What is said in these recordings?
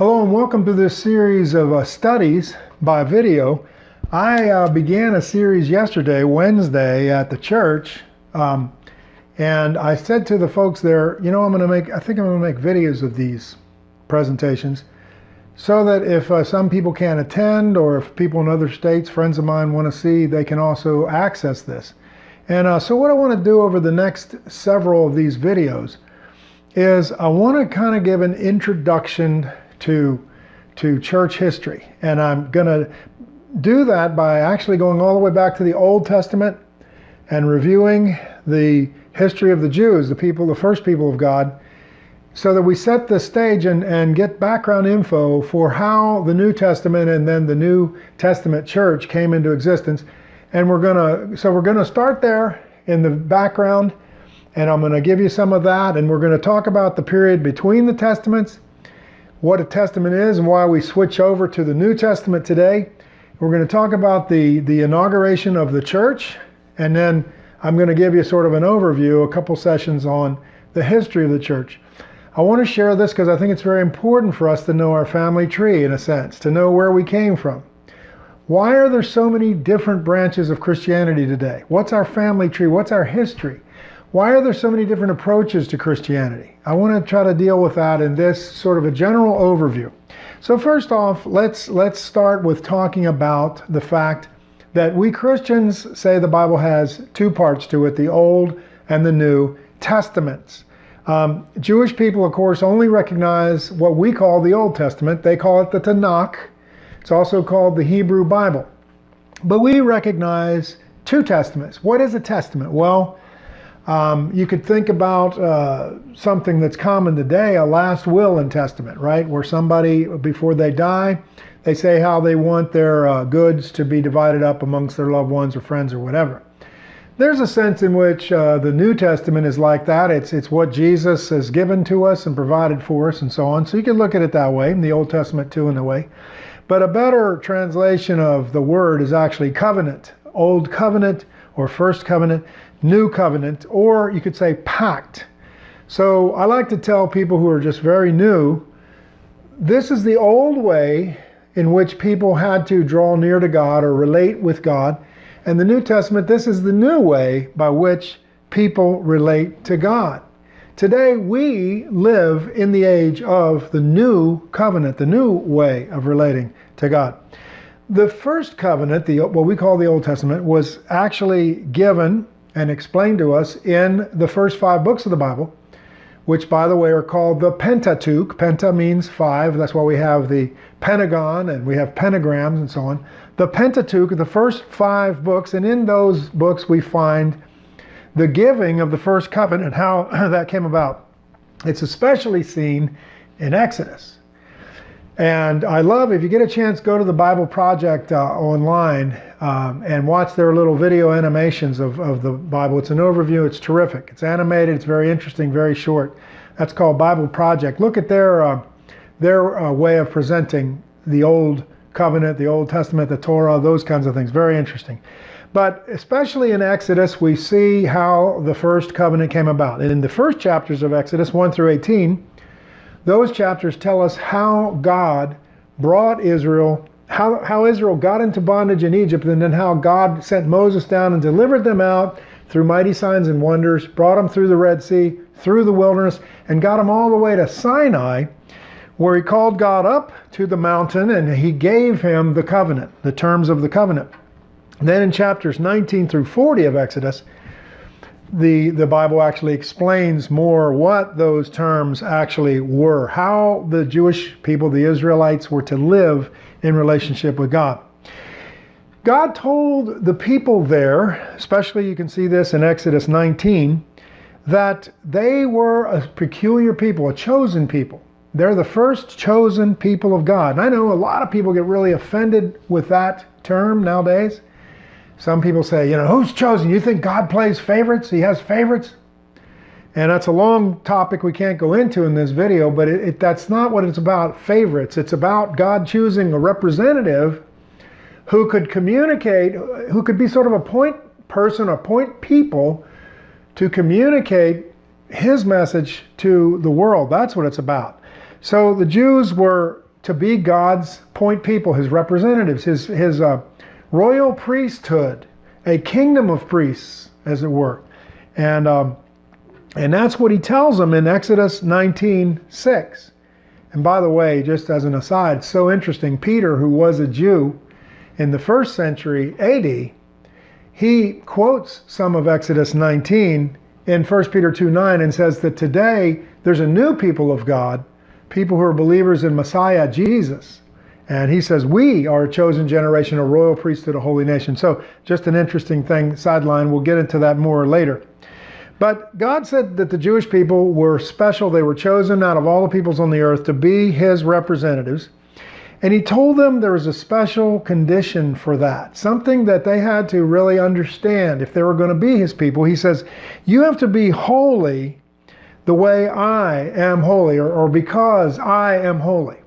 Hello and welcome to this series of studies by video. I began a series yesterday, Wednesday, at the church, and I said to the folks there, I think I'm going to make videos of these presentations so that if some people can't attend or if people in other states, friends of mine, want to see, they can also access this. And so what I want to do over the next several of these videos is I want to kind of give an introduction to church history. And I'm going to do that by actually going all the way back to the Old Testament and reviewing the history of the Jews, the first people of God, so that we set the stage and get background info for how the New Testament and then the New Testament church came into existence. And we're going to start there in the background, and I'm going to give you some of that, and we're going to talk about the period between the Testaments, what a testament is and why we switch over to the New Testament today. We're going to talk about the inauguration of the church, and then I'm going to give you sort of an overview, a couple sessions on the history of the church. I want to share this because I think it's very important for us to know our family tree, in a sense, to know where we came from. Why are there so many different branches of Christianity today? What's our family tree? What's our history? Why are there so many different approaches to Christianity? I want to try to deal with that in this sort of a general overview. So first off, let's start with talking about the fact that we Christians say the Bible has two parts to it, the Old and the New Testaments. Jewish people, of course, only recognize what we call the Old Testament. They call it the Tanakh. It's also called the Hebrew Bible. But we recognize two testaments. What is a testament? Well, you could think about something that's common today, a last will and testament, right? Where somebody, before they die, they say how they want their goods to be divided up amongst their loved ones or friends or whatever. There's a sense in which the New Testament is like that. It's what Jesus has given to us and provided for us and so on. So you can look at it that way, and the Old Testament too in a way. But a better translation of the word is actually covenant. Old covenant or first covenant, new covenant, or you could say pact. So I like to tell people who are just very new, this is the old way in which people had to draw near to God or relate with God. And the New Testament, this is the new way by which people relate to God. Today we live in the age of the new covenant, the new way of relating to God. The first covenant, what we call the Old Testament, was actually given and explained to us in the first 5 books of the Bible, which, by the way, are called the Pentateuch. Penta means 5. That's why we have the pentagon and we have pentagrams and so on. The Pentateuch, the first 5 books, and in those books we find the giving of the first covenant, how that came about. It's especially seen in Exodus. And I love, if you get a chance, go to the Bible Project online and watch their little video animations of the Bible. It's an overview. It's terrific. It's animated. It's very interesting, very short. That's called Bible Project. Look at their way of presenting the Old Covenant, the Old Testament, the Torah, those kinds of things. Very interesting. But especially in Exodus, we see how the first covenant came about. And in the first chapters of Exodus, 1 through 18, those chapters tell us how God brought Israel, how Israel got into bondage in Egypt, and then how God sent Moses down and delivered them out through mighty signs and wonders, brought them through the Red Sea, through the wilderness, and got them all the way to Sinai, where he called God up to the mountain and he gave him the covenant, the terms of the covenant. Then in chapters 19 through 40 of Exodus, the Bible actually explains more what those terms actually were, how the Jewish people, the Israelites, were to live in relationship with God. God told the people there, especially you can see this in Exodus 19, that they were a peculiar people, a chosen people. They're the first chosen people of God. And I know a lot of people get really offended with that term nowadays. Some people say, who's chosen? You think God plays favorites? He has favorites? And that's a long topic we can't go into in this video, but that's not what it's about, favorites. It's about God choosing a representative who could communicate, who could be sort of a point person, a point people to communicate his message to the world. That's what it's about. So the Jews were to be God's point people, his representatives, his royal priesthood, a kingdom of priests, as it were. And that's what he tells them in Exodus 19:6. And by the way, just as an aside, so interesting, Peter, who was a Jew in the 1st century AD, he quotes some of Exodus 19 in 1 Peter 2:9 and says that today there's a new people of God, people who are believers in Messiah Jesus. And he says, we are a chosen generation, a royal priesthood, a holy nation. So just an interesting thing, sideline. We'll get into that more later. But God said that the Jewish people were special. They were chosen out of all the peoples on the earth to be his representatives. And he told them there was a special condition for that, something that they had to really understand if they were going to be his people. He says, you have to be holy the way I am holy, or because I am holy.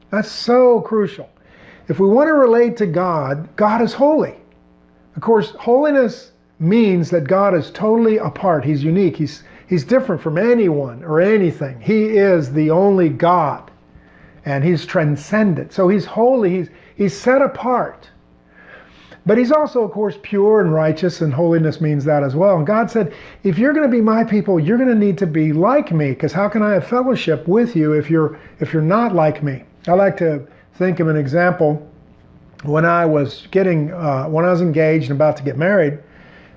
That's so crucial. If we want to relate to God, God is holy. Of course, holiness means that God is totally apart. He's unique. He's different from anyone or anything. He is the only God, and he's transcendent. So he's holy. He's set apart. But he's also, of course, pure and righteous, and holiness means that as well. And God said, if you're going to be my people, you're going to need to be like me, because how can I have fellowship with you if you're not like me? I like to think of an example. When I was engaged and about to get married,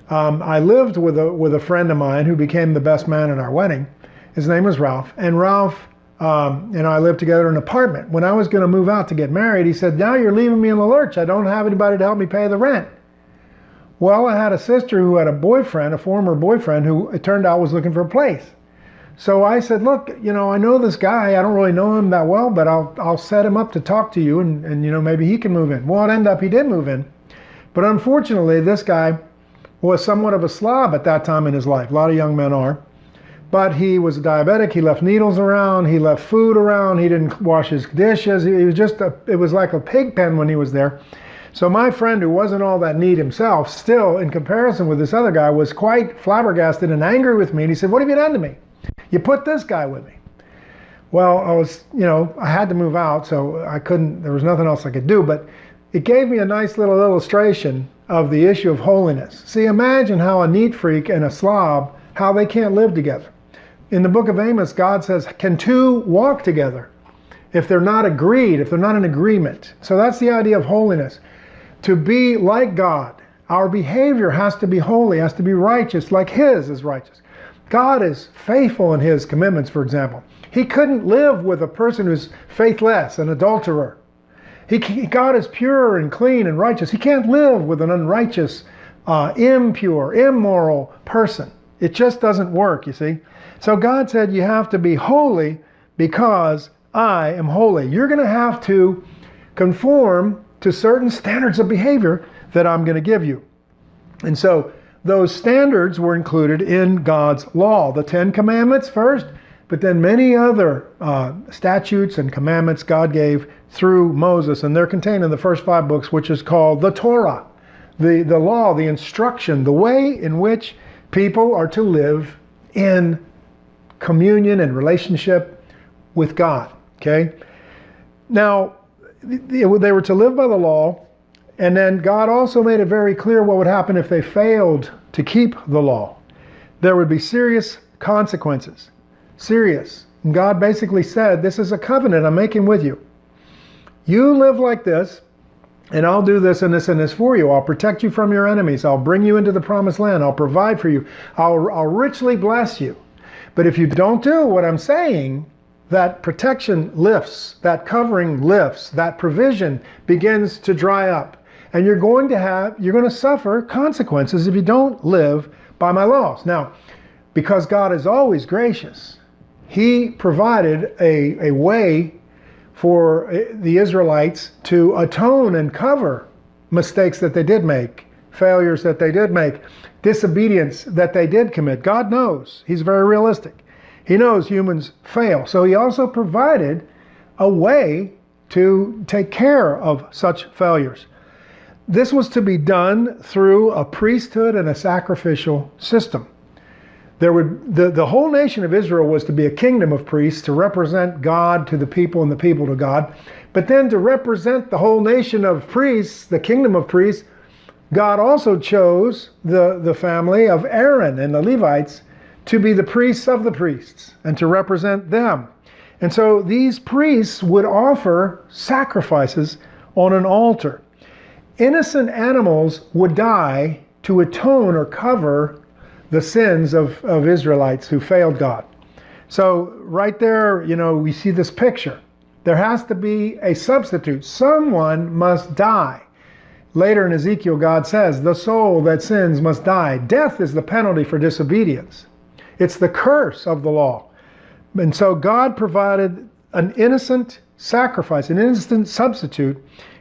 I lived with a friend of mine who became the best man at our wedding. His name was Ralph, and Ralph and I lived together in an apartment. When I was going to move out to get married, he said, now you're leaving me in the lurch. I don't have anybody to help me pay the rent. Well, I had a sister who had a former boyfriend, who it turned out was looking for a place. So I said, look, I know this guy. I don't really know him that well, but I'll set him up to talk to you, and maybe he can move in. Well, it ended up he did move in. But unfortunately, this guy was somewhat of a slob at that time in his life. A lot of young men are. But he was a diabetic. He left needles around. He left food around. He didn't wash his dishes. It was like a pig pen when he was there. So my friend, who wasn't all that neat himself, still, in comparison with this other guy, was quite flabbergasted and angry with me. And he said, what have you done to me? You put this guy with me. Well, I had to move out, so there was nothing else I could do. But it gave me a nice little illustration of the issue of holiness. See, imagine how a neat freak and a slob, how they can't live together. In the book of Amos, God says, can two walk together if they're not agreed, if they're not in agreement? So that's the idea of holiness. To be like God, our behavior has to be holy, has to be righteous, like his is righteous. God is faithful in his commitments, for example. He couldn't live with a person who's faithless, an adulterer. God is pure and clean and righteous. He can't live with an unrighteous, impure, immoral person. It just doesn't work, you see. So God said you have to be holy because I am holy. You're going to have to conform to certain standards of behavior that I'm going to give you. And so those standards were included in God's law. The 10 Commandments first, but then many other statutes and commandments God gave through Moses. And they're contained in the first 5 books, which is called the Torah. The law, the instruction, the way in which people are to live in communion and relationship with God. Okay? Now, they were to live by the law, and then God also made it very clear what would happen if they failed to keep the law. There would be serious consequences. Serious. And God basically said, this is a covenant I'm making with you. You live like this, and I'll do this and this and this for you. I'll protect you from your enemies. I'll bring you into the promised land. I'll provide for you. I'll richly bless you. But if you don't do what I'm saying, that protection lifts, that covering lifts, that provision begins to dry up. And you're going to suffer consequences if you don't live by my laws. Now, because God is always gracious, he provided a way for the Israelites to atone and cover mistakes that they did make, failures that they did make, disobedience that they did commit. God knows. He's very realistic. He knows humans fail. So he also provided a way to take care of such failures. This was to be done through a priesthood and a sacrificial system. The whole nation of Israel was to be a kingdom of priests to represent God to the people and the people to God. But then to represent the whole nation of priests, the kingdom of priests, God also chose the family of Aaron and the Levites to be the priests of the priests and to represent them. And so these priests would offer sacrifices on an altar. Innocent animals would die to atone or cover the sins of Israelites who failed God. So right there, we see this picture. There has to be a substitute. Someone must die. Later in Ezekiel, God says, the soul that sins must die. Death is the penalty for disobedience. It's the curse of the law. And so God provided an innocent sacrifice, an innocent substitute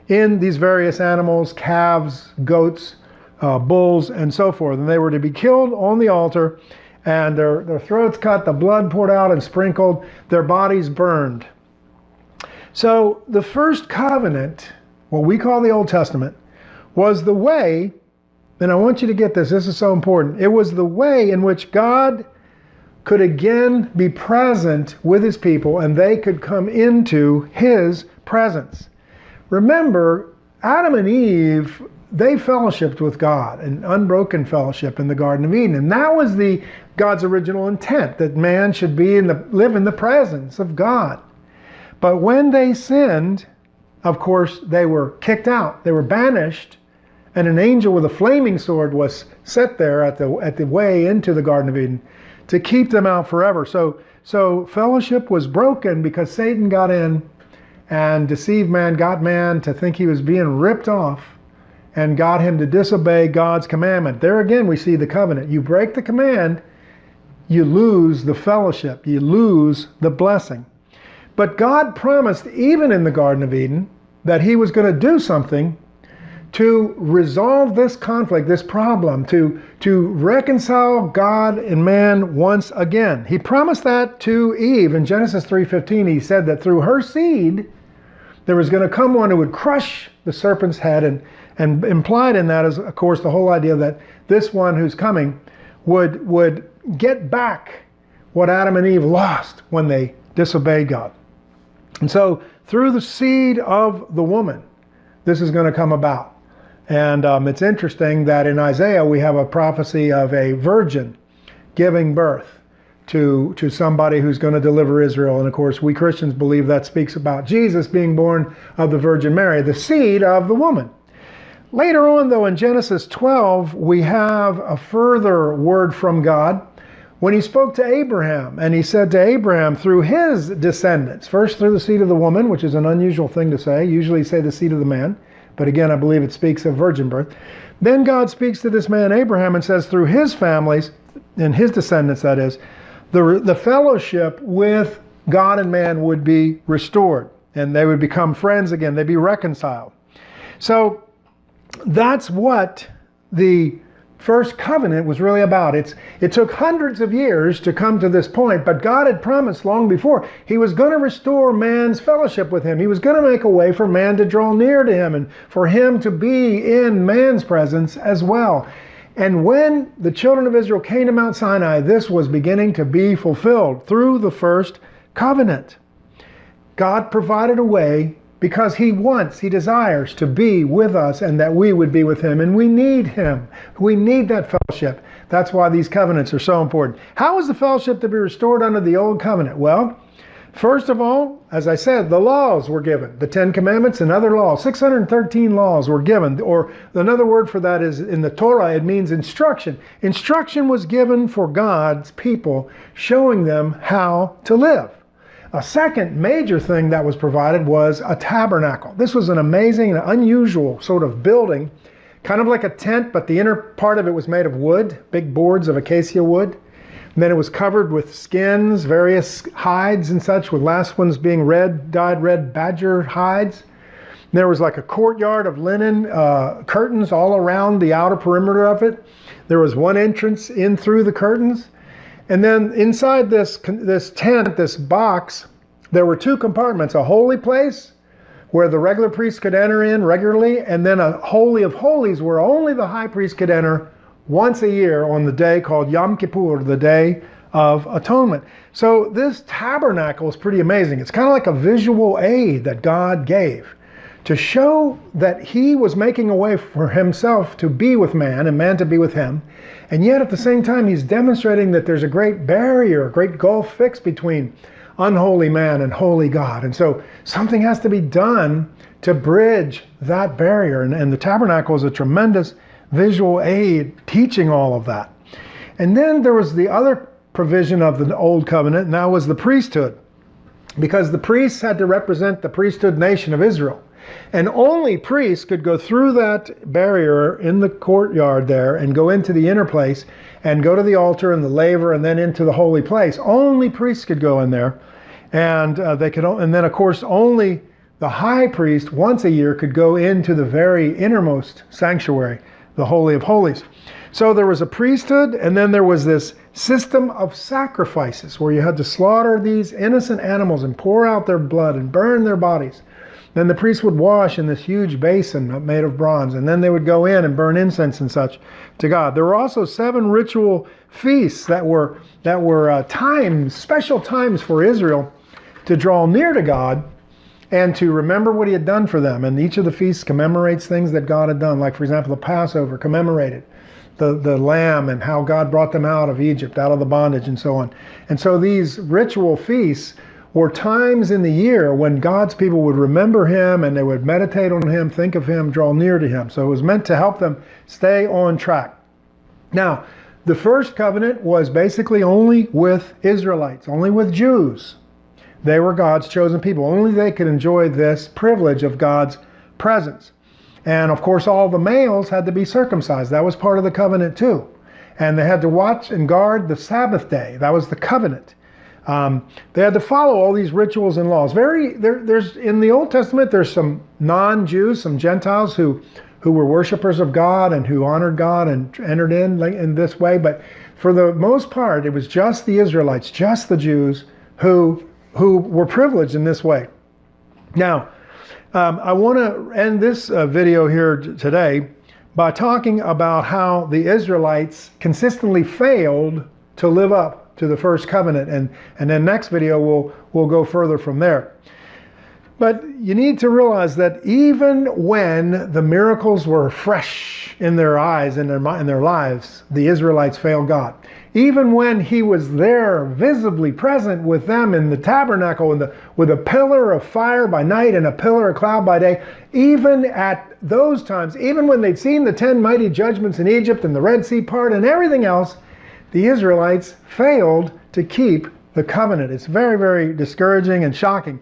in these various animals, calves, goats, bulls, and so forth. And they were to be killed on the altar, and their throats cut, the blood poured out and sprinkled, their bodies burned. So the first covenant, what we call the Old Testament, was the way, and I want you to get this is so important, it was the way in which God could again be present with his people and they could come into his presence. Remember, Adam and Eve, they fellowshiped with God, an unbroken fellowship in the Garden of Eden. And that was God's original intent, that man should live in the presence of God. But when they sinned, of course, they were kicked out. They were banished, and an angel with a flaming sword was set there at the way into the Garden of Eden to keep them out forever. So fellowship was broken because Satan got in and deceived man, got man to think he was being ripped off, and got him to disobey God's commandment. There again we see the covenant. You break the command, you lose the fellowship, you lose the blessing. But God promised, even in the Garden of Eden, that he was going to do something to resolve this conflict, this problem, to reconcile God and man once again. He promised that to Eve. In Genesis 3:15, he said that through her seed, there was going to come one who would crush the serpent's head, and implied in that is, of course, the whole idea that this one who's coming would get back what Adam and Eve lost when they disobeyed God. And so through the seed of the woman, this is going to come about. And it's interesting that in Isaiah we have a prophecy of a virgin giving birth to somebody who's going to deliver Israel. And of course we Christians believe that speaks about Jesus being born of the Virgin Mary, the seed of the woman. Later on, though, in Genesis 12, we have a further word from God when he spoke to Abraham. And he said to Abraham, through his descendants, first through the seed of the woman, which is an unusual thing to say. Usually say the seed of the man. But again, I believe it speaks of virgin birth. Then God speaks to this man Abraham and says through his families, and his descendants that is, the fellowship with God and man would be restored. And they would become friends again. They'd be reconciled. So that's what the first covenant was really about. It took hundreds of years to come to this point, but God had promised long before he was going to restore man's fellowship with him. He was going to make a way for man to draw near to him and for him to be in man's presence as well. And when the children of Israel came to Mount Sinai, this was beginning to be fulfilled through the first covenant. God provided a way because he desires to be with us and that we would be with him. And we need him. We need that fellowship. That's why these covenants are so important. How is the fellowship to be restored under the old covenant? Well, first of all, as I said, the laws were given. The 10 Commandments and other laws. 613 laws were given. Or another word for that is in the Torah, it means instruction. Instruction was given for God's people, showing them how to live. A second major thing that was provided was a tabernacle. This was an amazing and unusual sort of building, kind of like a tent, but the inner part of it was made of wood, big boards of acacia wood. And then it was covered with skins, various hides and such, with last ones being dyed red badger hides. And there was like a courtyard of linen curtains all around the outer perimeter of it. There was one entrance in through the curtains. And then inside this tent, this box, there were 2 compartments, a holy place where the regular priest could enter in regularly, and then a holy of holies where only the high priest could enter once a year on the day called Yom Kippur, the Day of Atonement. So this tabernacle is pretty amazing. It's kind of like a visual aid that God gave to show that he was making a way for himself to be with man and man to be with him. And yet at the same time, he's demonstrating that there's a great barrier, a great gulf fixed between unholy man and holy God. And so something has to be done to bridge that barrier. And the tabernacle is a tremendous visual aid teaching all of that. And then there was the other provision of the Old Covenant, and that was the priesthood. Because the priests had to represent the priesthood nation of Israel. And only priests could go through that barrier in the courtyard there and go into the inner place and go to the altar and the laver and then into the holy place. Only priests could go in there. And and then of course only the high priest once a year could go into the very innermost sanctuary, the Holy of Holies. So there was a priesthood, and then there was this system of sacrifices where you had to slaughter these innocent animals and pour out their blood and burn their bodies. Then the priest would wash in this huge basin made of bronze, and then they would go in and burn incense and such to God. There were also 7 ritual feasts that were times, special times for Israel to draw near to God and to remember what he had done for them. And each of the feasts commemorates things that God had done. Like, for example, the Passover commemorated the lamb and how God brought them out of Egypt, out of the bondage and so on. And so these ritual feasts were times in the year when God's people would remember him and they would meditate on him, think of him, draw near to him. So it was meant to help them stay on track. Now, the first covenant was basically only with Israelites, only with Jews. They were God's chosen people. Only they could enjoy this privilege of God's presence. And of course, all the males had to be circumcised. That was part of the covenant too. And they had to watch and guard the Sabbath day. That was the covenant. They had to follow all these rituals and laws. There's in the Old Testament, there's some non-Jews, some Gentiles who were worshipers of God and who honored God and entered in this way. But for the most part, it was just the Israelites, just the Jews who were privileged in this way. Now, I want to end this video here today by talking about how the Israelites consistently failed to live up to the first covenant, and then next video we'll go further from there. But you need to realize that even when the miracles were fresh in their eyes, in their lives, the Israelites failed God. Even when he was there visibly present with them in the tabernacle with a pillar of fire by night and a pillar of cloud by day, even at those times, even when they'd seen the 10 mighty judgments in Egypt and the Red Sea part and everything else, the Israelites failed to keep the covenant. It's very, very discouraging and shocking.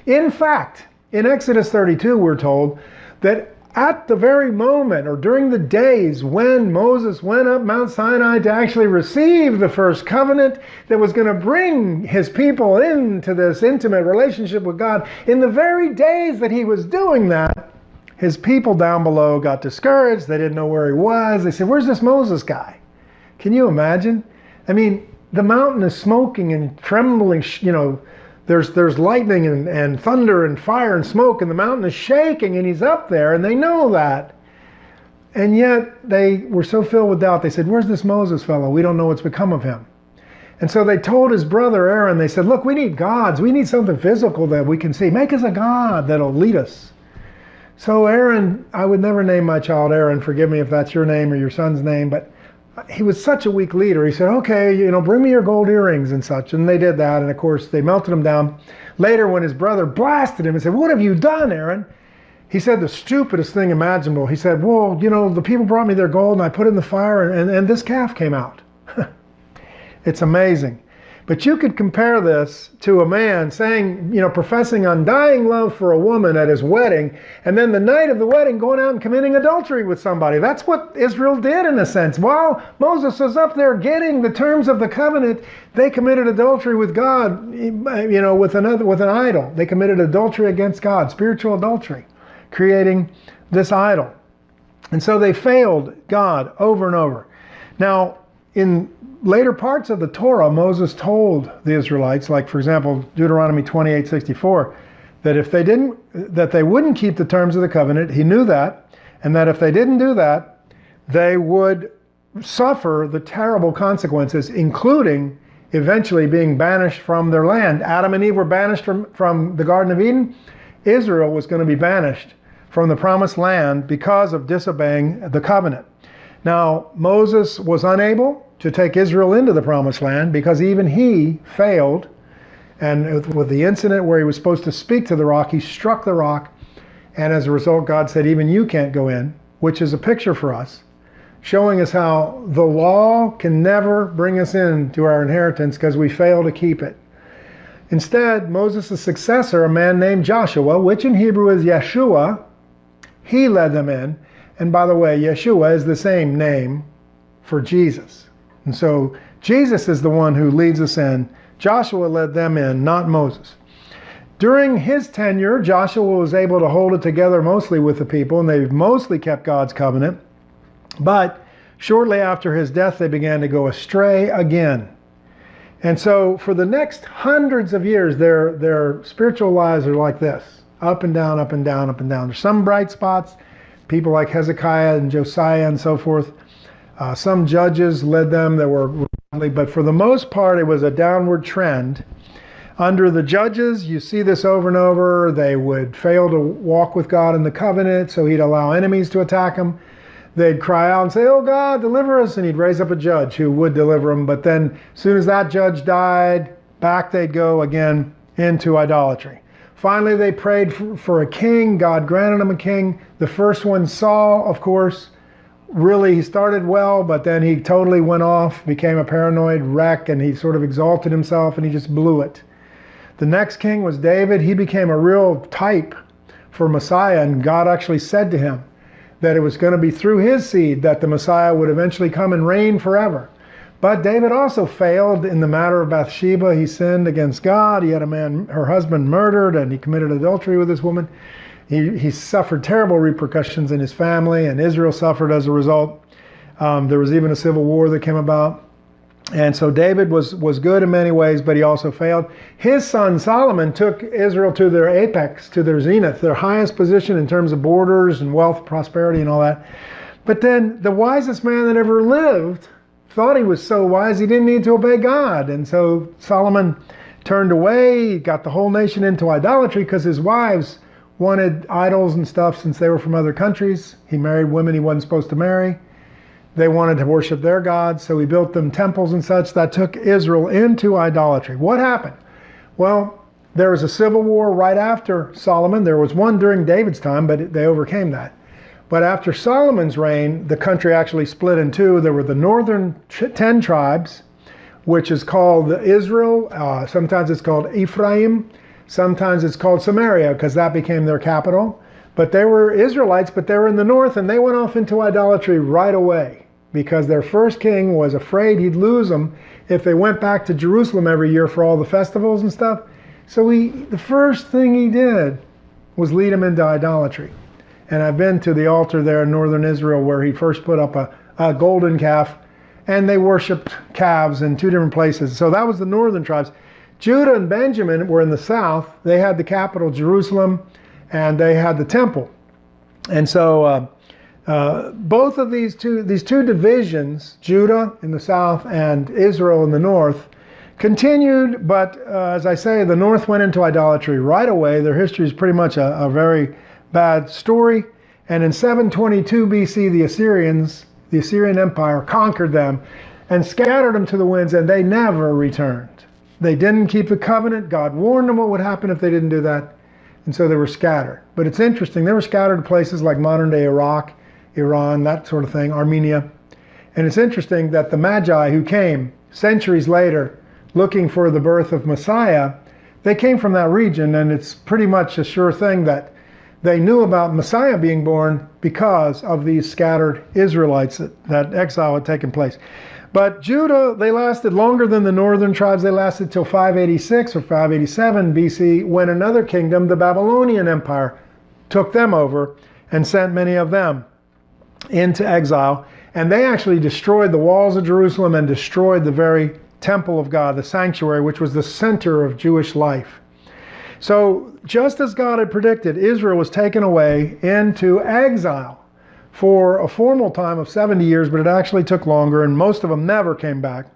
In fact, in Exodus 32, we're told that at the very moment or during the days when Moses went up Mount Sinai to actually receive the first covenant that was going to bring his people into this intimate relationship with God, in the very days that he was doing that, his people down below got discouraged. They didn't know where he was. They said, "Where's this Moses guy?" Can you imagine? I mean, the mountain is smoking and trembling, there's lightning and thunder and fire and smoke, and the mountain is shaking, and he's up there, and they know that. And yet they were so filled with doubt, they said, "Where's this Moses fellow? We don't know what's become of him." And so they told his brother Aaron, they said, "Look, we need gods. We need something physical that we can see. Make us a god that'll lead us." So Aaron, I would never name my child Aaron, forgive me if that's your name or your son's name, but he was such a weak leader. He said, "Okay, bring me your gold earrings and such." And they did that. And of course, they melted him down. Later, when his brother blasted him and said, "What have you done, Aaron?" He said the stupidest thing imaginable. He said, "Well, the people brought me their gold and I put it in the fire and this calf came out." It's amazing. But you could compare this to a man saying, professing undying love for a woman at his wedding, and then the night of the wedding going out and committing adultery with somebody. That's what Israel did in a sense. While Moses was up there getting the terms of the covenant, they committed adultery with God, with an idol. They committed adultery against God, spiritual adultery, creating this idol. And so they failed God over and over. Now, in later parts of the Torah, Moses told the Israelites, like for example, Deuteronomy 28:64, that they wouldn't keep the terms of the covenant. He knew that, and that if they didn't do that, they would suffer the terrible consequences, including eventually being banished from their land. Adam and Eve were banished from the Garden of Eden. Israel was going to be banished from the promised land because of disobeying the covenant. Now, Moses was unable to take Israel into the promised land because even he failed. And with the incident where he was supposed to speak to the rock, he struck the rock. And as a result, God said, even you can't go in, which is a picture for us, showing us how the law can never bring us into our inheritance because we fail to keep it. Instead, Moses' successor, a man named Joshua, which in Hebrew is Yeshua, he led them in. And by the way, Yeshua is the same name for Jesus. And so Jesus is the one who leads us in. Joshua led them in, not Moses. During his tenure, Joshua was able to hold it together mostly with the people, and they mostly kept God's covenant. But shortly after his death, they began to go astray again. And so for the next hundreds of years, their spiritual lives are like this, up and down, up and down, up and down. There's some bright spots, people like Hezekiah and Josiah and so forth. Some judges led them that were godly, but for the most part, it was a downward trend. Under the judges, you see this over and over. They would fail to walk with God in the covenant, so he'd allow enemies to attack them. They'd cry out and say, oh God, deliver us, and he'd raise up a judge who would deliver them. But then as soon as that judge died, back they'd go again into idolatry. Finally, they prayed for a king. God granted them a king. The first one, Saul, of course, really, he started well, but then he totally went off, became a paranoid wreck, and he sort of exalted himself, and he just blew it. The next king was David. He became a real type for Messiah, and God actually said to him that it was going to be through his seed that the Messiah would eventually come and reign forever. But David also failed in the matter of Bathsheba. He sinned against God. He had her husband murdered, and he committed adultery with this woman. He suffered terrible repercussions in his family, and Israel suffered as a result. There was even a civil war that came about. And so David was good in many ways, but he also failed. His son Solomon took Israel to their apex, to their zenith, their highest position in terms of borders and wealth, prosperity, and all that. But then the wisest man that ever lived thought he was so wise he didn't need to obey God. And so Solomon turned away, got the whole nation into idolatry because his wives wanted idols and stuff since they were from other countries. He married women he wasn't supposed to marry. They wanted to worship their gods, so he built them temples and such. That took Israel into idolatry. What happened? Well, there was a civil war right after Solomon. There was one during David's time, but they overcame that. But after Solomon's reign, the country actually split in two. There were the northern 10 tribes, which is called Israel. Sometimes it's called Ephraim. Sometimes it's called Samaria, because that became their capital. But they were Israelites, but they were in the north, and they went off into idolatry right away because their first king was afraid he'd lose them if they went back to Jerusalem every year for all the festivals and stuff. So the first thing he did was lead them into idolatry. And I've been to the altar there in northern Israel where he first put up a golden calf, and they worshipped calves in two different places. So that was the northern tribes. Judah and Benjamin were in the south. They had the capital, Jerusalem, and they had the temple. And so both of these two divisions, Judah in the south and Israel in the north, continued, but as I say, the north went into idolatry right away. Their history is pretty much a very bad story. And in 722 BC, the Assyrian Empire conquered them and scattered them to the winds, and they never returned. They didn't keep the covenant. God warned them what would happen if they didn't do that. And so they were scattered. But it's interesting, they were scattered to places like modern-day Iraq, Iran, that sort of thing, Armenia. And it's interesting that the Magi who came centuries later looking for the birth of Messiah, they came from that region, and it's pretty much a sure thing that they knew about Messiah being born because of these scattered Israelites that exile had taken place. But Judah, they lasted longer than the northern tribes. They lasted till 586 or 587 BC, when another kingdom, the Babylonian Empire, took them over and sent many of them into exile. And they actually destroyed the walls of Jerusalem and destroyed the very temple of God, the sanctuary, which was the center of Jewish life. So just as God had predicted, Israel was taken away into exile. for a formal time of 70 years, but it actually took longer, and most of them never came back.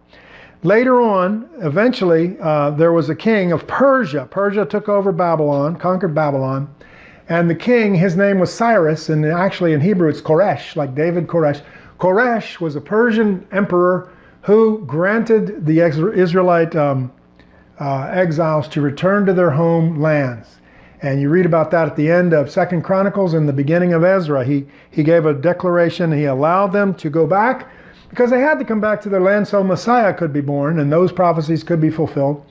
Later on, eventually, there was a king of Persia. Persia took over Babylon, conquered Babylon, and the king, his name was Cyrus, and actually in Hebrew it's Koresh, like David Koresh. Koresh was a Persian emperor who granted the Israelite exiles to return to their homelands. And you read about that at the end of 2 Chronicles and the beginning of Ezra. He gave a declaration. He allowed them to go back because they had to come back to their land so Messiah could be born and those prophecies could be fulfilled.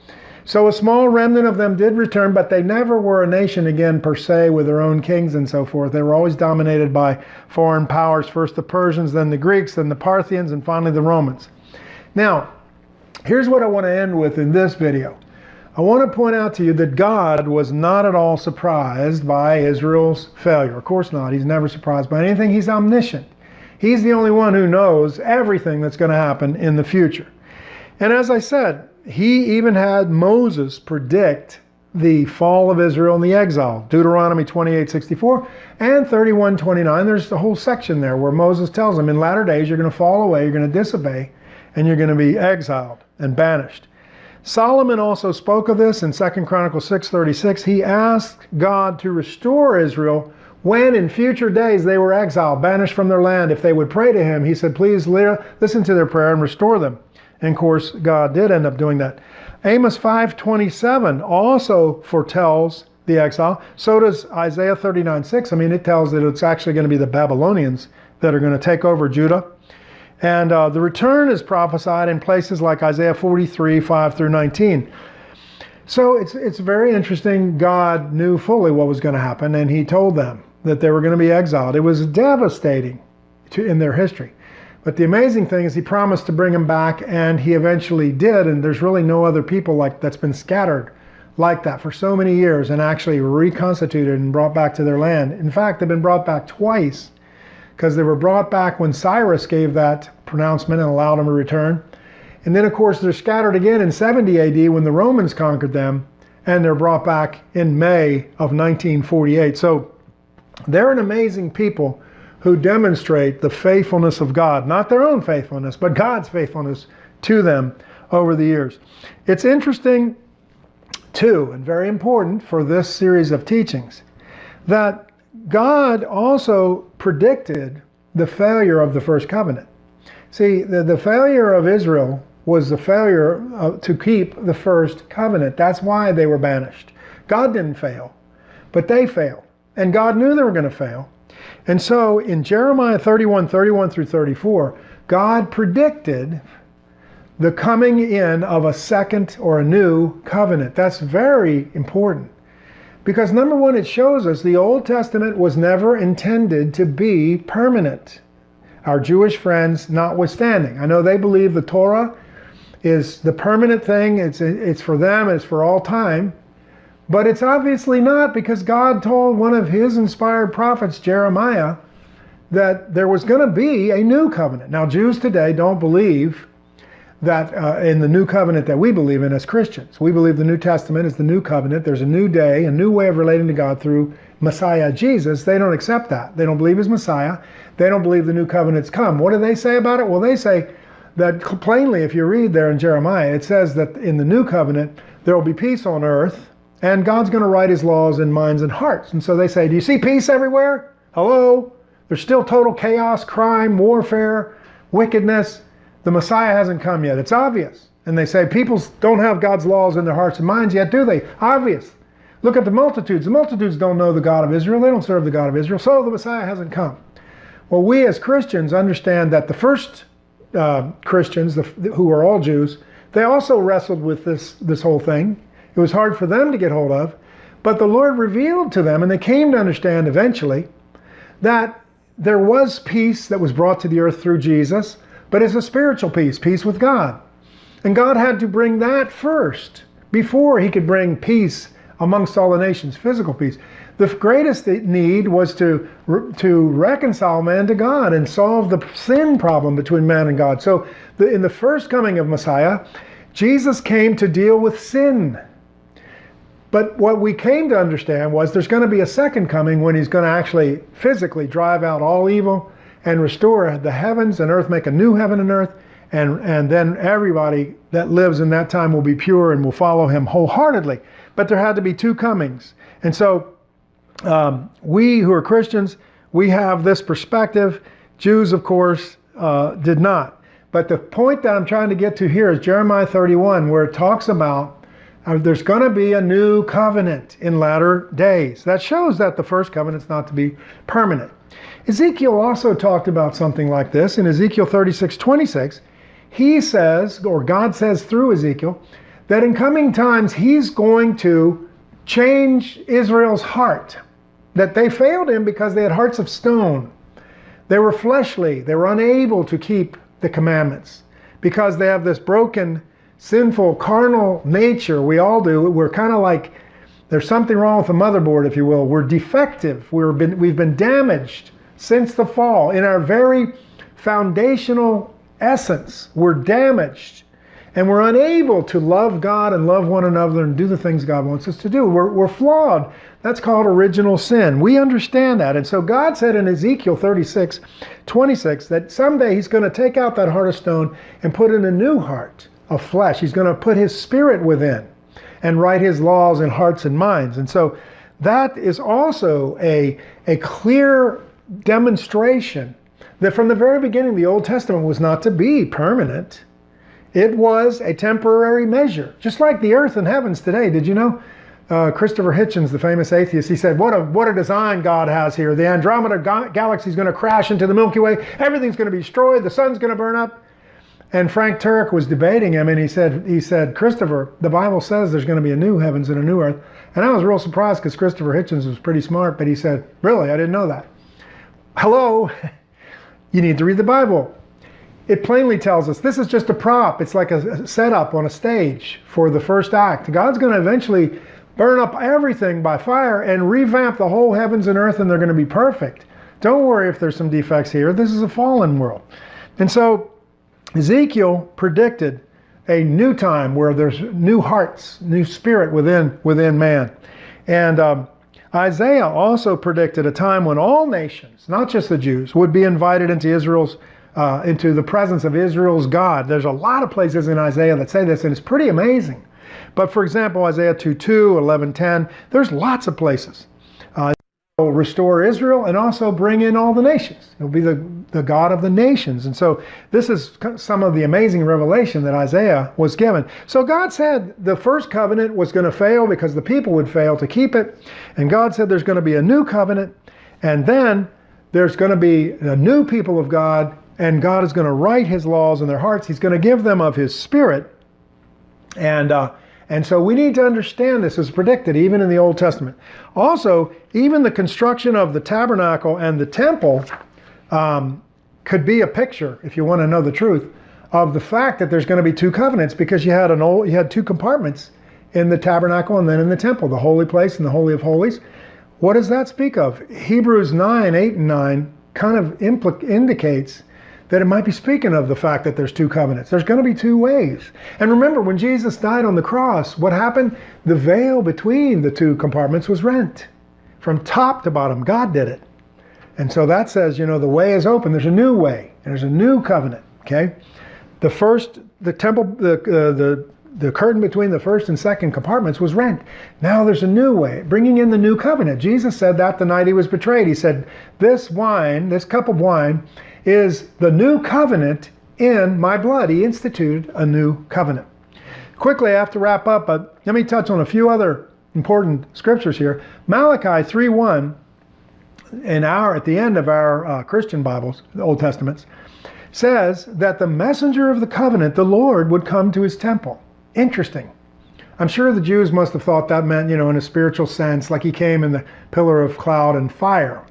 So a small remnant of them did return, but they never were a nation again per se with their own kings and so forth. They were always dominated by foreign powers, first the Persians, then the Greeks, then the Parthians, and finally the Romans. Now, here's what I want to end with in this video. I want to point out to you that God was not at all surprised by Israel's failure. Of course not. He's never surprised by anything. He's omniscient. He's the only one who knows everything that's going to happen in the future. And as I said, he even had Moses predict the fall of Israel and the exile. Deuteronomy 28:64 and 31:29. There's the whole section there where Moses tells them in latter days you're going to fall away, you're going to disobey, and you're going to be exiled and banished. Solomon also spoke of this in 2 Chronicles 6:36. He asked God to restore Israel when in future days they were exiled, banished from their land. If they would pray to him, he said, please listen to their prayer and restore them. And of course, God did end up doing that. Amos 5:27 also foretells the exile. So does Isaiah 39:6. I mean, it tells that it's actually going to be the Babylonians that are going to take over Judah. And the return is prophesied in places like Isaiah 43:5-19. So it's very interesting. God knew fully what was going to happen, and he told them that they were going to be exiled. It was devastating in their history. But the amazing thing is he promised to bring them back, and he eventually did, and there's really no other people that's been scattered like that for so many years and actually reconstituted and brought back to their land. In fact, they've been brought back twice, because they were brought back when Cyrus gave that pronouncement and allowed them to return. And then, of course, they're scattered again in 70 AD when the Romans conquered them, and they're brought back in May of 1948. So they're an amazing people who demonstrate the faithfulness of God, not their own faithfulness, but God's faithfulness to them over the years. It's interesting, too, and very important for this series of teachings, that God also predicted the failure of the first covenant. See, the failure of Israel was the failure to keep the first covenant. That's why they were banished. God didn't fail, but they failed. And God knew they were going to fail. And so in Jeremiah 31:31-34, God predicted the coming in of a second or a new covenant. That's very important. Because number one, it shows us the Old Testament was never intended to be permanent. Our Jewish friends notwithstanding. I know they believe the Torah is the permanent thing. It's for them, it's for all time. But it's obviously not, because God told one of his inspired prophets, Jeremiah, that there was going to be a new covenant. Now, Jews today don't believe that in the new covenant that we believe in as Christians. We believe the New Testament is the new covenant. There's a new day, a new way of relating to God through Messiah Jesus. They don't accept that. They don't believe he's Messiah. They don't believe the new covenant's come. What do they say about it? Well, they say that plainly, if you read there in Jeremiah, it says that in the new covenant, there will be peace on earth, and God's going to write his laws in minds and hearts. And so they say, do you see peace everywhere? Hello? There's still total chaos, crime, warfare, wickedness. The Messiah hasn't come yet. It's obvious. And they say people don't have God's laws in their hearts and minds yet, do they? Obvious. Look at the multitudes. The multitudes don't know the God of Israel. They don't serve the God of Israel. So the Messiah hasn't come. Well, we as Christians understand that the first Christians, who are all Jews, they also wrestled with this whole thing. It was hard for them to get hold of. But the Lord revealed to them, and they came to understand eventually, that there was peace that was brought to the earth through Jesus, but it's a spiritual peace, peace with God. And God had to bring that first before he could bring peace amongst all the nations, physical peace. The greatest need was to reconcile man to God and solve the sin problem between man and God. So in the first coming of Messiah, Jesus came to deal with sin. But what we came to understand was there's going to be a second coming when he's going to actually physically drive out all evil and restore the heavens and earth, make a new heaven and earth, and then everybody that lives in that time will be pure and will follow him wholeheartedly. But there had to be two comings. And so we who are Christians, we have this perspective. Jews, of course, did not. But the point that I'm trying to get to here is Jeremiah 31, where it talks about there's going to be a new covenant in latter days. That shows that the first covenant's not to be permanent. Ezekiel also talked about something like this. In Ezekiel 36:26, he says, or God says through Ezekiel, that in coming times he's going to change Israel's heart. That they failed him because they had hearts of stone. They were fleshly. They were unable to keep the commandments because they have this broken, sinful, carnal nature. We all do. We're kind of like, there's something wrong with the motherboard, if you will. We're defective. We've been damaged since the fall. In our very foundational essence, we're damaged. And we're unable to love God and love one another and do the things God wants us to do. We're flawed. That's called original sin. We understand that. And so God said in Ezekiel 36:26 that someday he's going to take out that heart of stone and put in a new heart of flesh. He's going to put his spirit within and write his laws in hearts and minds. And so that is also a clear demonstration that from the very beginning the Old Testament was not to be permanent. It was a temporary measure, just like the earth and heavens today. Did you know? Christopher Hitchens, the famous atheist, he said, what a design God has here. The Andromeda galaxy is going to crash into the Milky Way. Everything's going to be destroyed. The sun's going to burn up. And Frank Turek was debating him, and he said, Christopher, the Bible says there's going to be a new heavens and a new earth. And I was real surprised because Christopher Hitchens was pretty smart, but he said, really, I didn't know that. Hello, you need to read the Bible. It plainly tells us this is just a prop. It's like a setup on a stage for the first act. God's going to eventually burn up everything by fire and revamp the whole heavens and earth, and they're going to be perfect. Don't worry if there's some defects here. This is a fallen world. And so Ezekiel predicted a new time where there's new hearts, new spirit within man. And Isaiah also predicted a time when all nations, not just the Jews, would be invited into into the presence of Israel's God. There's a lot of places in Isaiah that say this, and it's pretty amazing. But for example, Isaiah 2:2, 11:10, there's lots of places. He'll restore Israel and also bring in all the nations. He'll be the God of the nations. And so this is some of the amazing revelation that Isaiah was given. So God said the first covenant was going to fail because the people would fail to keep it. And God said there's going to be a new covenant. And then there's going to be a new people of God. And God is going to write his laws in their hearts. He's going to give them of his spirit. And so we need to understand this as predicted, even in the Old Testament. Also, even the construction of the tabernacle and the temple could be a picture, if you want to know the truth, of the fact that there's going to be two covenants, because you had two compartments in the tabernacle and then in the temple, the holy place and the Holy of Holies. What does that speak of? Hebrews 9:8 and 9 kind of indicates that it might be speaking of the fact that there's two covenants. There's going to be two ways. And remember, when Jesus died on the cross, what happened? The veil between the two compartments was rent. From top to bottom, God did it. And so that says, the way is open. There's a new way. There's a new covenant, okay? The curtain between the first and second compartments was rent. Now there's a new way, bringing in the new covenant. Jesus said that the night he was betrayed. He said, this cup of wine, is the new covenant in my blood. He instituted a new covenant. Quickly, I have to wrap up, but let me touch on a few other important scriptures here. Malachi 3:1, at the end of our Christian Bibles, the Old Testaments, says that the messenger of the covenant, the Lord, would come to his temple. Interesting. I'm sure the Jews must have thought that meant, in a spiritual sense, like he came in the pillar of cloud and fire.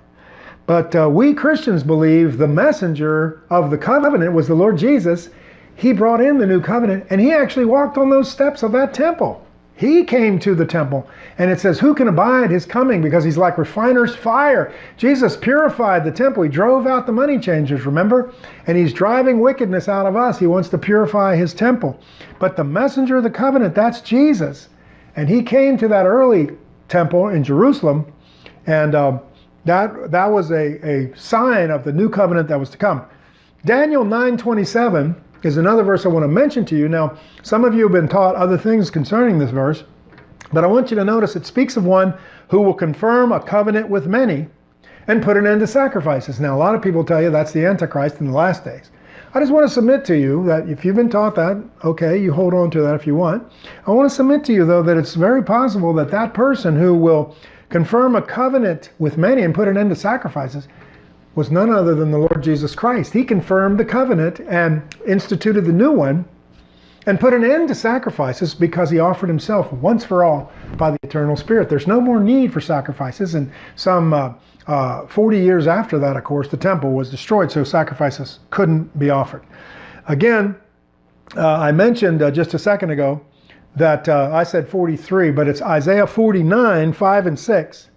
But we Christians believe the messenger of the covenant was the Lord Jesus. He brought in the new covenant, and he actually walked on those steps of that temple. He came to the temple, and it says, who can abide his coming? Because he's like refiner's fire. Jesus purified the temple. He drove out the money changers, remember? And he's driving wickedness out of us. He wants to purify his temple. But the messenger of the covenant, that's Jesus. And he came to that early temple in Jerusalem, and That was a sign of the new covenant that was to come. Daniel 9:27 is another verse I want to mention to you. Now, some of you have been taught other things concerning this verse, but I want you to notice it speaks of one who will confirm a covenant with many and put an end to sacrifices. Now, a lot of people tell you that's the Antichrist in the last days. I just want to submit to you that if you've been taught that, okay, you hold on to that if you want. I want to submit to you, though, that it's very possible that that person who will confirm a covenant with many and put an end to sacrifices was none other than the Lord Jesus Christ. He confirmed the covenant and instituted the new one and put an end to sacrifices because he offered himself once for all by the eternal Spirit. There's no more need for sacrifices, and some 40 years after that, of course, the temple was destroyed, so sacrifices couldn't be offered. Again, I mentioned just a second ago that I said 43, but it's Isaiah 49, 5 and 6,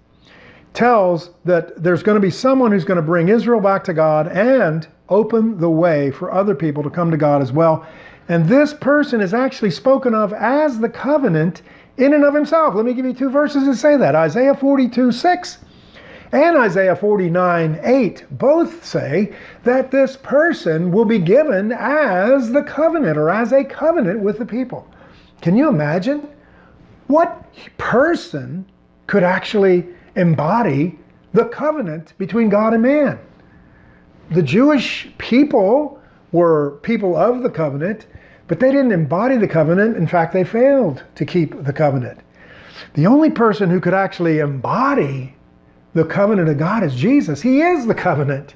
tells that there's going to be someone who's going to bring Israel back to God and open the way for other people to come to God as well. And this person is actually spoken of as the covenant in and of himself. Let me give you two verses that say that. Isaiah 42, 6 and Isaiah 49, 8 both say that this person will be given as the covenant or as a covenant with the people. Can you imagine? What person could actually embody the covenant between God and man? The Jewish people were people of the covenant, but they didn't embody the covenant. In fact, they failed to keep the covenant. The only person who could actually embody the covenant of God is Jesus. He is the covenant.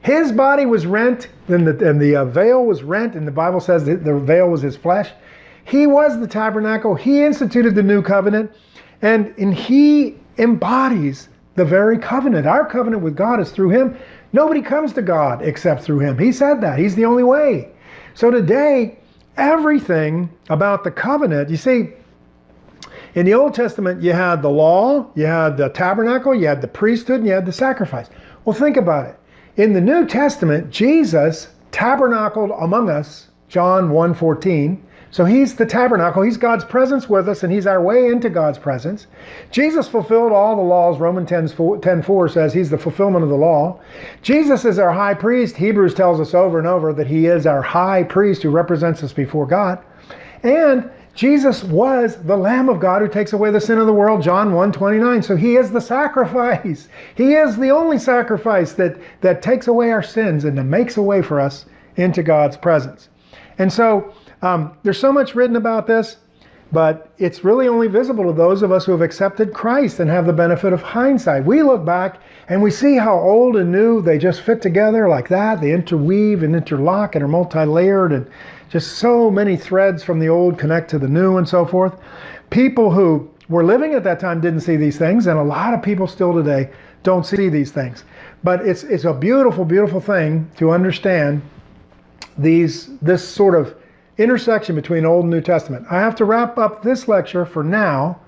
His body was rent, and the veil was rent, and the Bible says that the veil was his flesh. He was the tabernacle. He instituted the new covenant, and he embodies the very covenant. Our covenant with God is through him. Nobody comes to God except through him. He said that. He's the only way. So today, everything about the covenant, you see, in the Old Testament, you had the law, you had the tabernacle, you had the priesthood, and you had the sacrifice. Well, think about it. In the New Testament, Jesus tabernacled among us, John 1:14. So he's the tabernacle. He's God's presence with us, and he's our way into God's presence. Jesus fulfilled all the laws. Romans 10:4 says he's the fulfillment of the law. Jesus is our high priest. Hebrews tells us over and over that he is our high priest who represents us before God. And Jesus was the Lamb of God who takes away the sin of the world, John 1:29. So he is the sacrifice. He is the only sacrifice that takes away our sins and that makes a way for us into God's presence. And so there's so much written about this, but it's really only visible to those of us who have accepted Christ and have the benefit of hindsight. We look back and we see how old and new they just fit together like that. They interweave and interlock and are multi-layered, and just so many threads from the old connect to the new and so forth. People who were living at that time didn't see these things, and a lot of people still today don't see these things. But it's a beautiful, beautiful thing to understand this sort of intersection between Old and New Testament. I have to wrap up this lecture for now.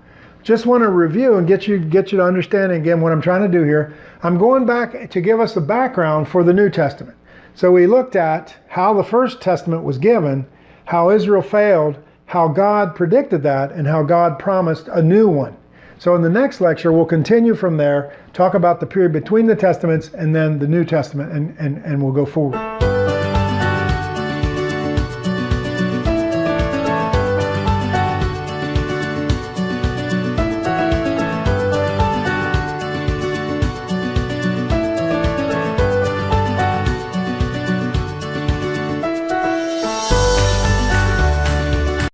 Just want to review and get you to understand again what I'm trying to do here. I'm going back to give us the background for the New Testament. So we looked at how the First Testament was given, how Israel failed, how God predicted that, and how God promised a new one. So in the next lecture, we'll continue from there, talk about the period between the Testaments and then the New Testament, and we'll go forward.